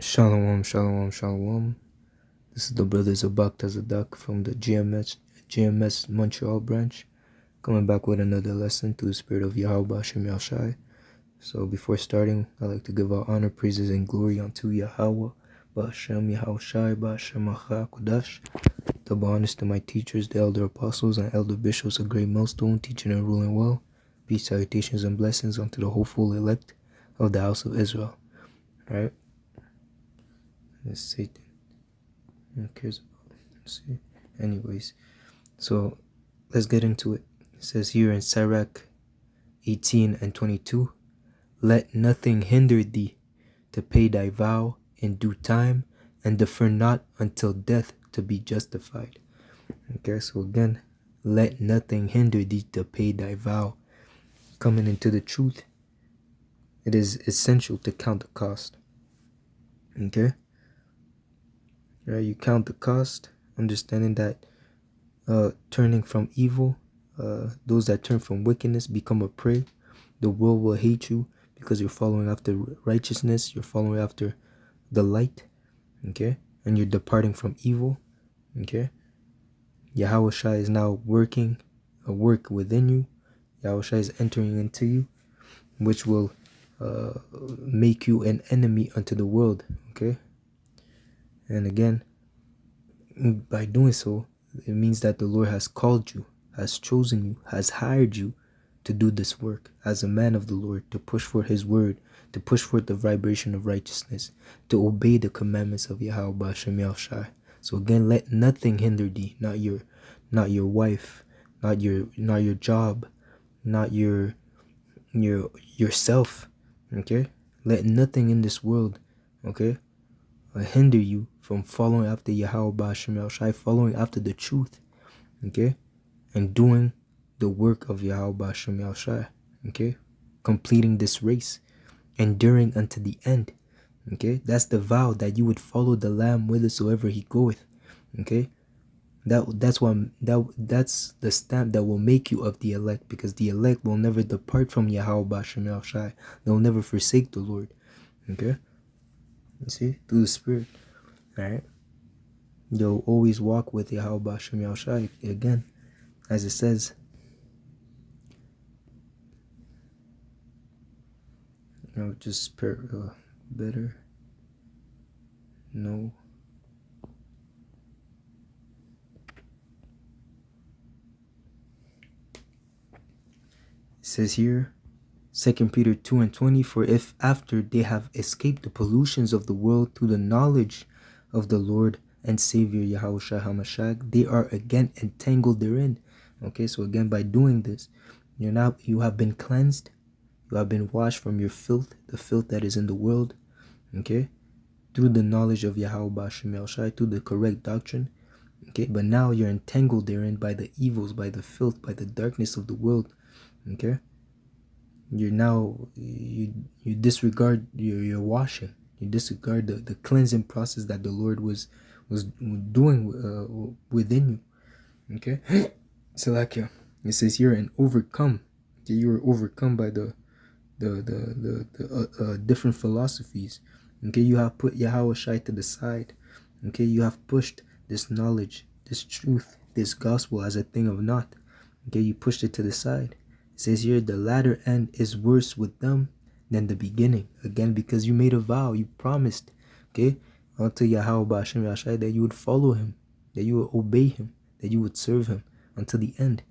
Shalom, shalom, shalom. This is the brothers of Baktazadaq from the GMS Montreal branch, coming back with another lesson through the spirit of Yahweh Hashem Yahushai. So before starting, I'd like to give our honor, praises, and glory unto Yahweh, Ba'ashem Yahushai, Ba'ashem Acha Kodash. Double honors to my teachers, the elder apostles and elder bishops of Great Millstone, teaching and ruling well. Peace, salutations, and blessings unto the hopeful elect of the house of Israel. Alright? Let's see. Who cares about it? Let's see. Anyways, so let's get into it. It says here in Sirach 18 and 22, let nothing hinder thee to pay thy vow in due time, and defer not until death to be justified. Okay, so again, let nothing hinder thee to pay thy vow. Coming into the truth, it is essential to count the cost. Okay? Right, you count the cost, understanding that turning from evil, those that turn from wickedness become a prey. The world will hate you because you're following after righteousness, you're following after the light, okay? And you're departing from evil, okay? Yahweh Shai is now working a work within you. Yahweh Shai is entering into you, which will make you an enemy unto the world, okay? And again, by doing so, it means that the Lord has called you, has chosen you, has hired you to do this work as a man of the Lord, to push forth his word, to push forth the vibration of righteousness, to obey the commandments of Yahweh Hashem Yahushai. So again, let nothing hinder thee, not your wife, not your job, not yourself, okay? Let nothing in this world, okay, hinder you from following after Yahweh Hashem Yahushai, following after the truth, okay, and doing the work of Yahweh Hashem Yahushai, okay, completing this race, enduring unto the end, okay. That's the vow, that you would follow the Lamb whithersoever he goeth, okay. That's the stamp that will make you of the elect, because the elect will never depart from Yahweh Hashem Yahushai. They'll never forsake the Lord, okay. You see, through the Spirit, all right. You'll always walk with Yahweh Hashem Yahushai, again, as it says. Just better. No. It says here, 2 Peter 2 and 20, for if after they have escaped the pollutions of the world through the knowledge of the Lord and Savior Yahushua HaMashiach, they are again entangled therein. Okay, so again, by doing this, you have been cleansed, you have been washed from your filth, the filth that is in the world, okay, through the knowledge of Yahweh Hashem Yahushai, through the correct doctrine, okay, but now you're entangled therein by the evils, by the filth, by the darkness of the world, okay. You're now, you disregard your washing, you disregard the cleansing process that the Lord was doing within you, okay. So like it says here, and overcome, okay, you were overcome by the different philosophies, okay. You have put Yahweh Shai to the side, okay. You have pushed this knowledge, this truth, this gospel as a thing of naught, okay. You pushed it to the side. It says here, the latter end is worse with them than the beginning. Again, because you made a vow, you promised, okay, unto Yahweh Hashem Yahshai, that you would follow him, that you would obey him, that you would serve him until the end,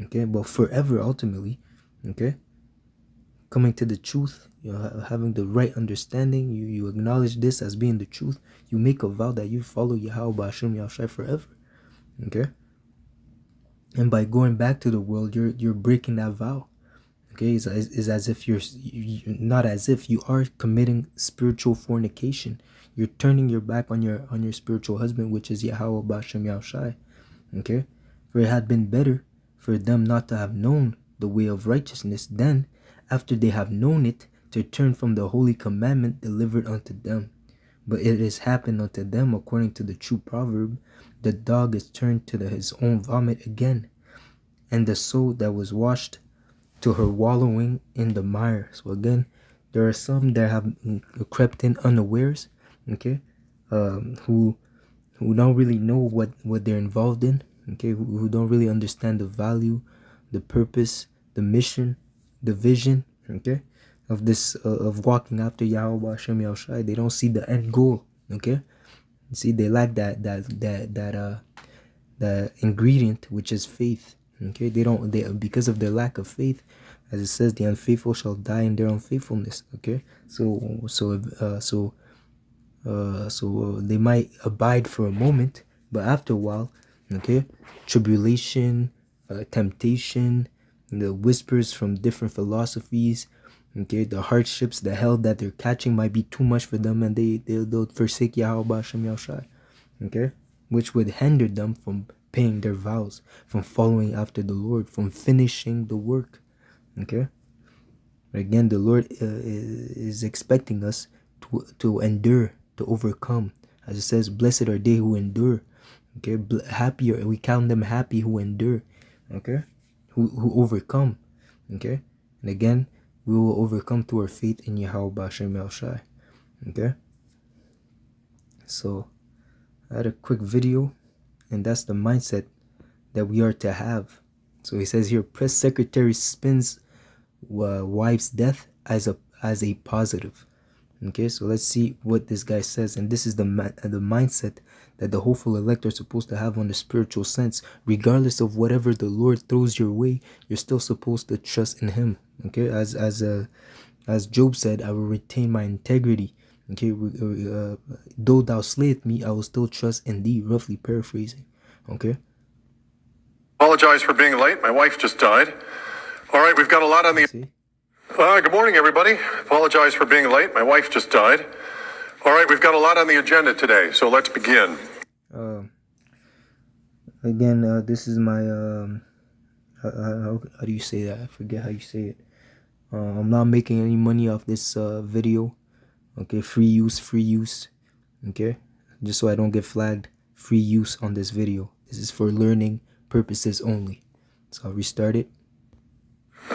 okay, but forever ultimately, okay. Coming to the truth, having the right understanding, you acknowledge this as being the truth. You make a vow that you follow Yahweh Hashem Yahshai forever, okay. And by going back to the world, you're breaking that vow, okay. It's as if you're not as if you are committing spiritual fornication. You're turning your back on your spiritual husband, which is Yahweh Hashem Yahushai, okay. For it had been better for them not to have known the way of righteousness than, after they have known it, to turn from the holy commandment delivered unto them. But it has happened unto them according to the true proverb, the dog is turned to his own vomit again, and the soul that was washed to her wallowing in the mire. So again, there are some that have crept in unawares, okay, who don't really know what they're involved in, okay, who don't really understand the value, the purpose, the mission, the vision, okay, of this of walking after Yahweh Hashem Yahushai. They don't see the end goal, okay. You see, they lack that ingredient, which is faith, okay. They because of their lack of faith, as it says, the unfaithful shall die in their unfaithfulness, okay. So they might abide for a moment, but after a while, okay, tribulation, temptation, the whispers from different philosophies, okay, the hardships, the hell that they're catching might be too much for them, and they'll forsake Yahweh Hashem Yahushai, okay, which would hinder them from paying their vows, from following after the Lord, from finishing the work, okay. Again, the Lord is expecting us to endure, to overcome. As it says, blessed are they who endure. Okay, happy we count them happy who endure. Okay, who overcome. Okay, and again, we will overcome through our faith in Yahweh Hashem Yahushai. Okay, so I had a quick video, and that's the mindset that we are to have. So he says here, press secretary spins wife's death as a positive. Okay, so let's see what this guy says, and this is the mindset that the hopeful elect are supposed to have on the spiritual sense. Regardless of whatever the Lord throws your way, you're still supposed to trust in Him. Okay, as Job said, I will retain my integrity. Okay, though thou slayest me, I will still trust in thee. Roughly paraphrasing. Okay. Apologize for being late. My wife just died. All right, we've got a lot on the... good morning, everybody. Apologize for being late. My wife just died. All right, we've got a lot on the agenda today, so let's begin. Again, this is my... how do you say that? I forget how you say it. I'm not making any money off this video. Okay, free use. Okay, just so I don't get flagged. Free use on this video. This is for learning purposes only. So I'll restart it.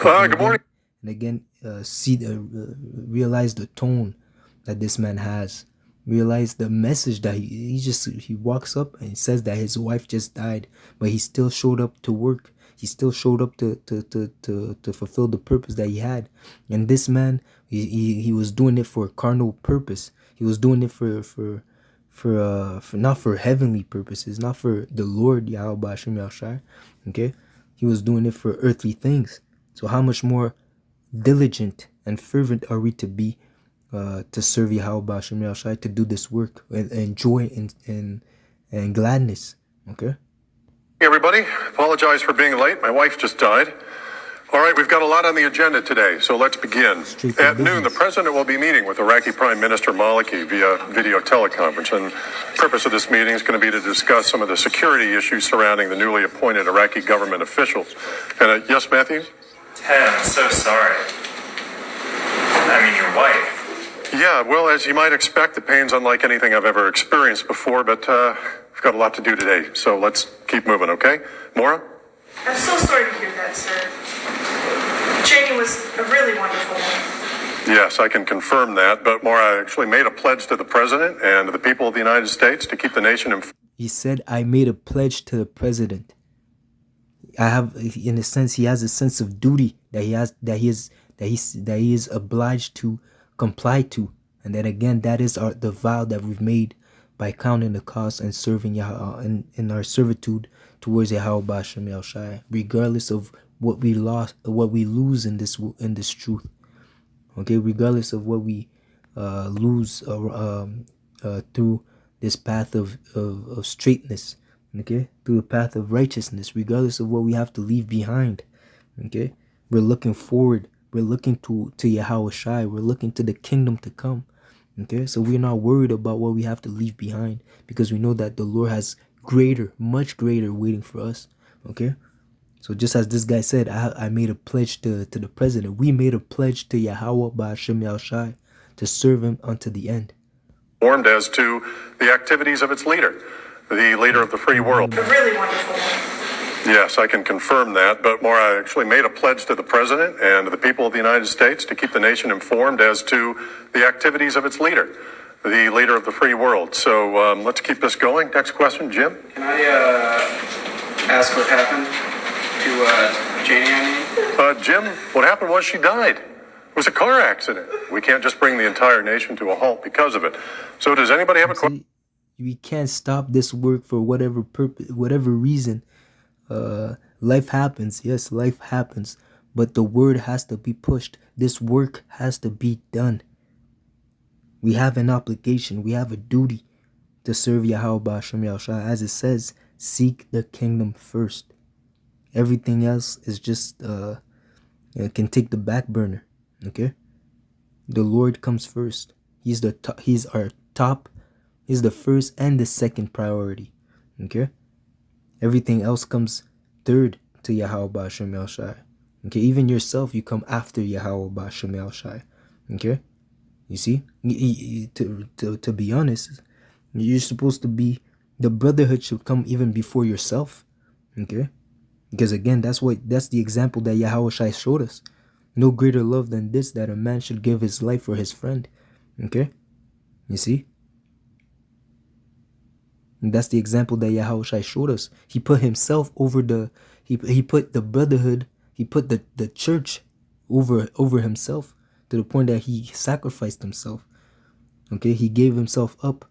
Good morning. And again, realize the tone that this man has. Realize the message that he walks up and says that his wife just died, but he still showed up to work. He still showed up to fulfill the purpose that he had. And this man, he was doing it for a carnal purpose. He was doing it for not for heavenly purposes, not for the Lord Yahweh Hashem Yahushai. Okay, he was doing it for earthly things. So how much more diligent and fervent are we to be to serve Yahweh Hashem Yahushai, to do this work and joy and gladness? Okay. Hey everybody, apologize for being late. My wife just died. All right, we've got a lot on the agenda today, so let's begin. At noon, the president will be meeting with Iraqi Prime Minister Maliki via video teleconference, and the purpose of this meeting is going to be to discuss some of the security issues surrounding the newly appointed Iraqi government officials. And yes, Matthew? Ted, I'm so sorry. I mean, your wife. Yeah, well, as you might expect, the pain's unlike anything I've ever experienced before, but we've got a lot to do today, so let's keep moving, okay? Maura? I'm so sorry to hear that, sir. Janie was a really wonderful woman. Yes, I can confirm that, but Maura, I actually made a pledge to the president and to the people of the United States to keep the nation informed. He said, I made a pledge to the president. I have, in a sense, he has a sense of duty that he is obliged to comply to, and then again, that is the vow that we've made by counting the cost and serving Yahweh in our servitude towards Yahweh Hashem Yahushai, regardless of what we lose in this truth. Okay, regardless of what we lose through this path of straightness. Okay, through the path of righteousness, regardless of what we have to leave behind. Okay, we're looking forward. We're looking to Yahweh Shai. We're looking to the kingdom to come. Okay, so we're not worried about what we have to leave behind, because we know that the Lord has greater, much greater waiting for us. Okay, so just as this guy said, I made a pledge to the president. We made a pledge to Yahweh Ba'ashem Yahushai to serve him unto the end. Informed as to the activities of its leader, the leader of the free world. A really wonderful woman. Yes, I can confirm that, but Maura, I actually made a pledge to the president and to the people of the United States to keep the nation informed as to the activities of its leader, the leader of the free world. So let's keep this going. Next question, Jim. Can I ask what happened to Janie, I mean? Jim, what happened was she died. It was a car accident. We can't just bring the entire nation to a halt because of it. So does anybody have a question? We can't stop this work for whatever purpose, whatever reason. Life happens. Yes, life happens. But the word has to be pushed. This work has to be done. We have an obligation. We have a duty to serve Yahweh B'Hashem Yahushua. As it says, seek the kingdom first. Everything else is just can take the back burner. Okay? The Lord comes first. He's our top. He's the first and the second priority. Okay? Everything else comes third to Yahweh B'Hashem Yahushua. Okay? Even yourself, you come after Yahweh B'Hashem Yahushua. Okay? You see? To be honest, you're supposed to be, the brotherhood should come even before yourself. Okay? Because again, that's the example that Yahweh Shai showed us. No greater love than this, that a man should give his life for his friend. Okay? You see? And that's the example that Yahweh Shai showed us. He put himself over he put the brotherhood, he put the church over himself, to the point that he sacrificed himself. Okay? He gave himself up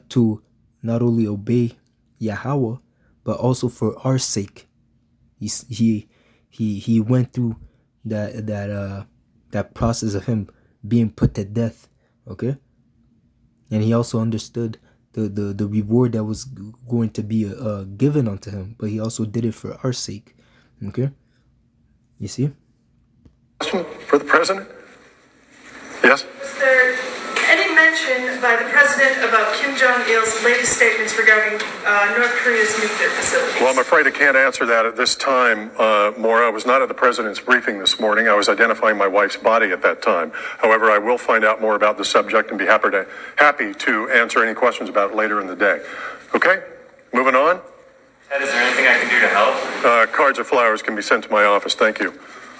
to not only obey Yahweh, but also for our sake. He went through that process of him being put to death. Okay? And he also understood the reward that was going to be given unto him, but he also did it for our sake. Okay? You see? Question for the president? Yes? Was there any mention by the president about Kim Jong-il's latest statements regarding North Korea's nuclear facilities? Well, I'm afraid I can't answer that at this time, Maura. I was not at the president's briefing this morning. I was identifying my wife's body at that time. However, I will find out more about the subject and be happy to answer any questions about it later in the day. Okay? Moving on. Ted, is there anything I can do to help? Cards or flowers can be sent to my office. Thank you.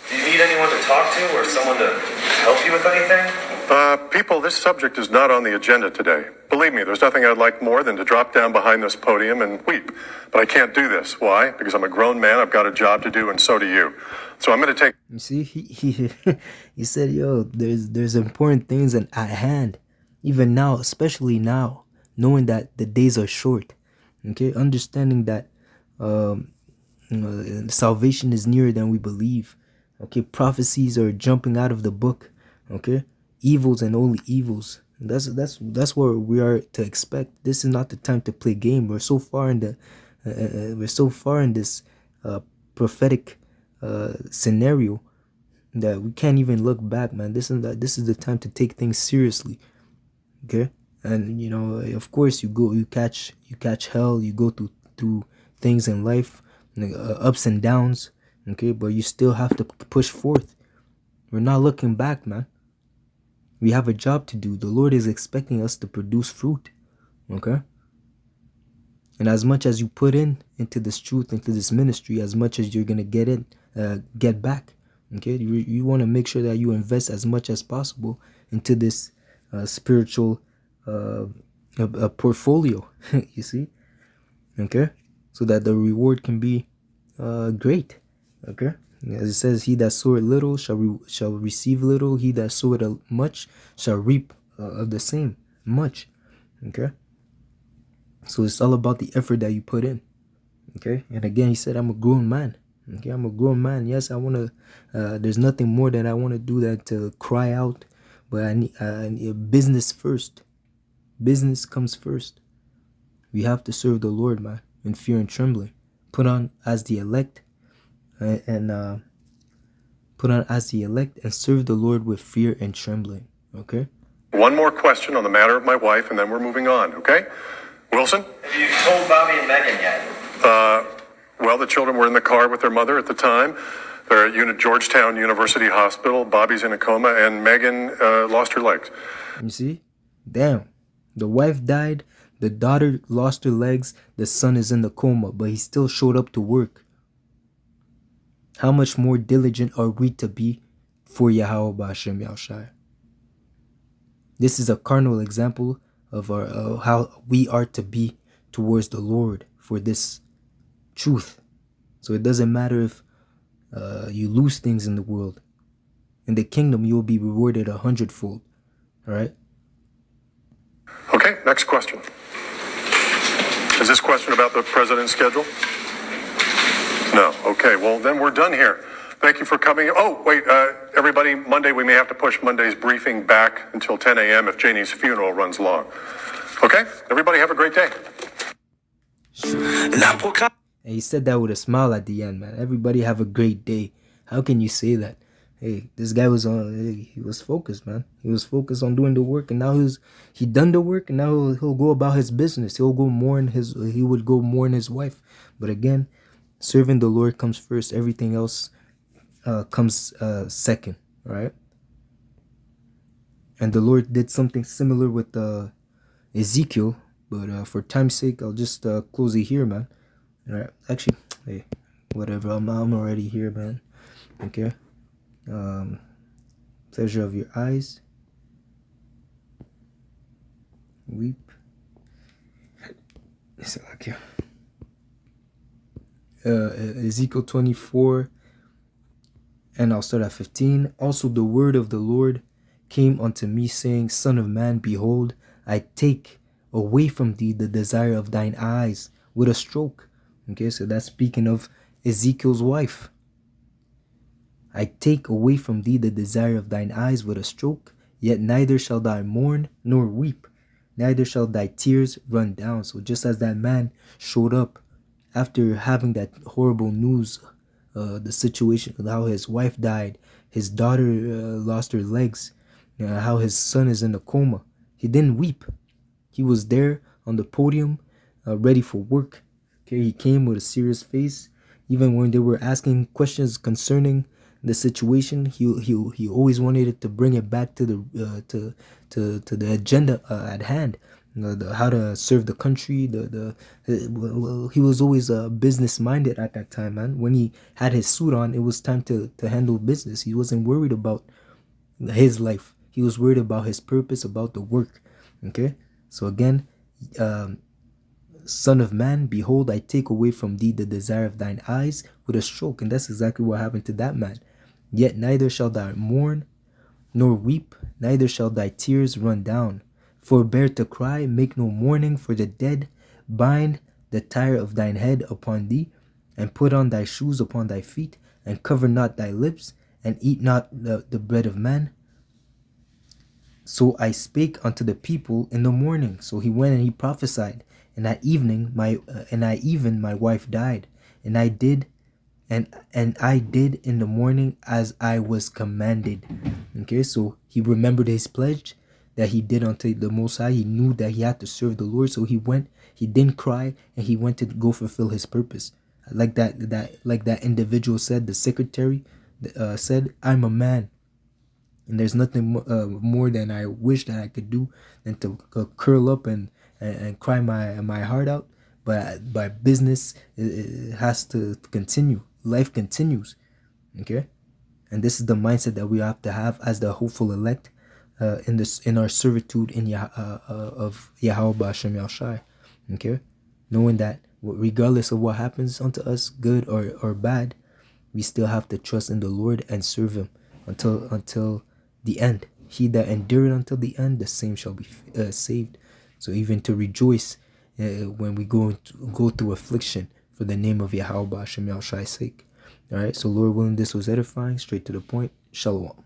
Do you need anyone to talk to or someone to help you with anything? People, this subject is not on the agenda today. Believe me, there's nothing I'd like more than to drop down behind this podium and weep. But I can't do this. Why? Because I'm a grown man. I've got a job to do, and so do you. So I'm going to take... You see, he said, yo, there's important things at hand. Even now, especially now, knowing that the days are short. Okay? Understanding that salvation is nearer than we believe. Okay? Prophecies are jumping out of the book. Okay? Evils and only evils. That's what we are to expect. This is not the time to play game. We're so far in this prophetic scenario that we can't even look back, man. This is the time to take things seriously. Okay? And you know, of course, you catch hell, you go through things in life, ups and downs. Okay, but you still have to push forth. We're not looking back, man. We have a job to do. The Lord is expecting us to produce fruit. Okay? And as much as you put into this truth, into this ministry, as much as you're going to get back. Okay? You want to make sure that you invest as much as possible into this spiritual portfolio. You see? Okay? So that the reward can be great. Okay? As it says, he that soweth little shall receive little. He that soweth much shall reap of the same much. Okay? So it's all about the effort that you put in. Okay? And again, he said, I'm a grown man. Okay? I'm a grown man. Yes, I want to, there's nothing more that I want to do than to cry out. But I need business first. Business comes first. We have to serve the Lord, man, in fear and trembling. Put on as the elect. And put on as the elect and serve the Lord with fear and trembling. Okay? One more question on the matter of my wife, and then we're moving on, okay? Wilson? Have you told Bobby and Megan yet? Well, the children were in the car with their mother at the time. They're at Georgetown University Hospital. Bobby's in a coma, and Megan lost her legs. You see? Damn. The wife died. The daughter lost her legs. The son is in the coma, but he still showed up to work. How much more diligent are we to be for Yahweh B'Hashem Yahushua? This is a carnal example of our how we are to be towards the Lord for this truth. So it doesn't matter if you lose things in the world. In the kingdom, you will be rewarded 100-fold. All right. Okay, next question. Is this question about the president's schedule? No. Okay, well, then we're done here. Thank you for coming. Oh, wait, everybody, Monday, we may have to push Monday's briefing back until 10 a.m. if Janie's funeral runs long. Okay, everybody have a great day. And he said that with a smile at the end, man. Everybody have a great day. How can you say that? Hey, this guy was he was focused, man. He was focused on doing the work, and now he done the work, and now he'll go about his business. He would go mourn his wife. But again, serving the Lord comes first. Everything else comes second, right? And the Lord did something similar with Ezekiel, but for time's sake, I'll just close it here, man. All right, actually, hey, whatever. I'm already here, man. Okay. Pleasure of your eyes. Weep. Okay. Ezekiel 24, and I'll start at 15. Also the word of the Lord came unto me, saying, Son of man, behold, I take away from thee the desire of thine eyes with a stroke. Okay, so that's speaking of Ezekiel's wife. I take away from thee the desire of thine eyes with a stroke, yet neither shall thou mourn nor weep, neither shall thy tears run down. So just as that man showed up after having that horrible news, the situation, how his wife died, his daughter lost her legs, how his son is in a coma, he didn't weep. He was there on the podium, ready for work. Okay, he came with a serious face. Even when they were asking questions concerning the situation, he always wanted it to bring it back to the to the agenda at hand. How to serve the country. He was always business minded at that time, man. When he had his suit on, it was time to handle business. He wasn't worried about his life. He was worried about his purpose, about the work. Okay, so again, Son of man, behold, I take away from thee the desire of thine eyes with a stroke. And that's exactly what happened to that man. Yet neither shall thou mourn nor weep, neither shall thy tears run down. Forbear to cry, make no mourning for the dead. Bind the tire of thine head upon thee, and put on thy shoes upon thy feet, and cover not thy lips, and eat not the bread of man. So I spake unto the people in the morning. So he went and he prophesied. And at evening, my wife died, and I did in the morning as I was commanded. Okay, so he remembered his pledge that he did unto the Most High. He knew that he had to serve the Lord, so he went. He didn't cry, and he went to go fulfill his purpose. Like that individual said, the secretary said, "I'm a man. And there's nothing more than I wish that I could do than to curl up and cry my heart out. But by business, it has to continue. Life continues. Okay, and this is the mindset that we have to have as the hopeful elect in our servitude of Yahweh Hashem Yahushai. Okay, knowing that regardless of what happens unto us, good or bad, we still have to trust in the Lord and serve Him until the end. He that endured until the end, the same shall be saved. So even to rejoice when we go through affliction for the name of Yahweh Hashem Yahushai's sake. All right. So Lord willing, this was edifying. Straight to the point. Shalom.